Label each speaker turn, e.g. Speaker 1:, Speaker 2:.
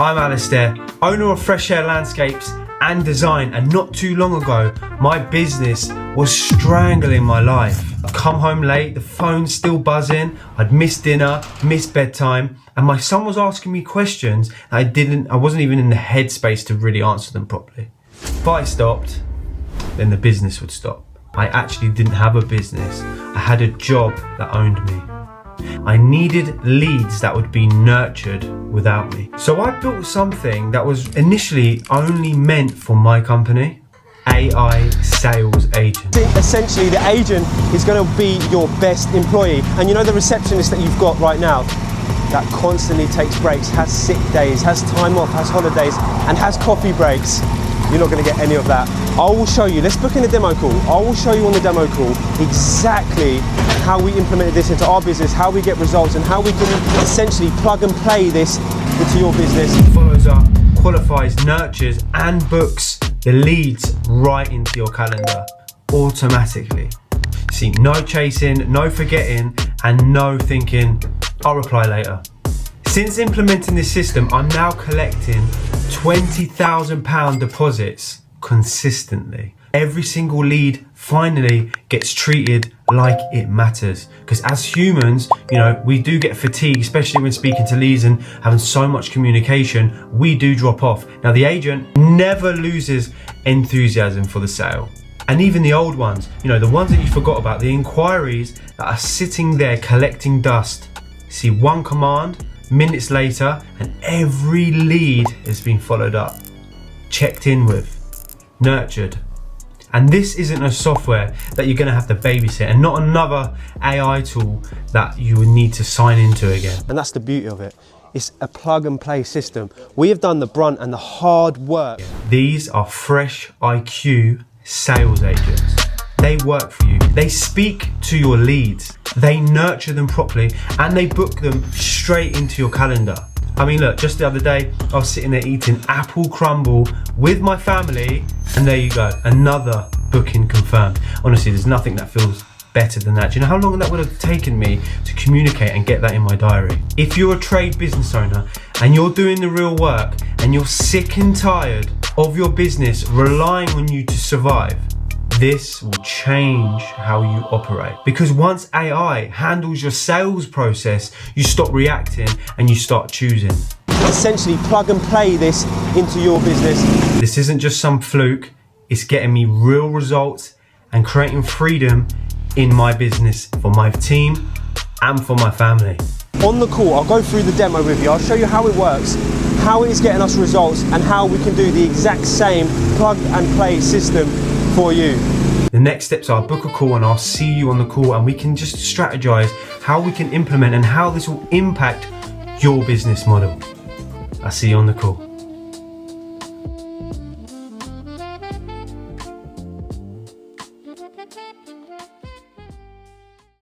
Speaker 1: I'm Alistair, owner of Fresh Air Landscapes and Design, and not too long ago, my business was strangling my life. I'd come home late, the phone's still buzzing, I'd missed dinner, missed bedtime, and my son was asking me questions that I wasn't even in the headspace to really answer them properly. If I stopped, then the business would stop. I actually didn't have a business, I had a job that owned me. I needed leads that would be nurtured without me. So I built something that was initially only meant for my company, AI Sales Agent.
Speaker 2: Essentially, the agent is going to be your best employee. And you know the receptionist that you've got right now, that constantly takes breaks, has sick days, has time off, has holidays, and has coffee breaks. You're not going to get any of that. I will show you, let's book in a demo call. I will show you on the demo call exactly how we implemented this into our business, how we get results, and how we can essentially plug and play this into your business.
Speaker 1: Follows up, qualifies, nurtures, and books the leads right into your calendar automatically. See, no chasing, no forgetting, and no thinking, I'll reply later. Since implementing this system, I'm now collecting £20,000 deposits consistently. Every single lead finally gets treated like it matters. Because as humans, we do get fatigued, especially when speaking to leads and having so much communication, we do drop off. Now the agent never loses enthusiasm for the sale. And even the old ones, the ones that you forgot about, the enquiries that are sitting there collecting dust. See one command, minutes later, and every lead has been followed up, checked in with, nurtured. And this isn't a software that you're going to have to babysit, and not another AI tool that you would need to sign into again.
Speaker 2: And that's the beauty of it. It's a plug and play system. We have done the brunt and the hard work.
Speaker 1: These are Fresh IQ sales agents. They work for you. They speak to your leads. They nurture them properly, and they book them straight into your calendar. I mean, look, just the other day, I was sitting there eating apple crumble with my family, and there you go, another booking confirmed. Honestly, there's nothing that feels better than that. Do you know how long that would have taken me to communicate and get that in my diary? If you're a trade business owner and you're doing the real work and you're sick and tired of your business relying on you to survive, this will change how you operate. Because once AI handles your sales process, you stop reacting and you start choosing.
Speaker 2: Essentially plug and play this into your business.
Speaker 1: This isn't just some fluke, it's getting me real results and creating freedom in my business for my team and for my family.
Speaker 2: On the call, I'll go through the demo with you. I'll show you how it works, how it is getting us results, and how we can do the exact same plug and play system for you.
Speaker 1: The next steps are book a call, and I'll see you on the call, and we can just strategize how we can implement and how this will impact your business model. I'll see you on the call.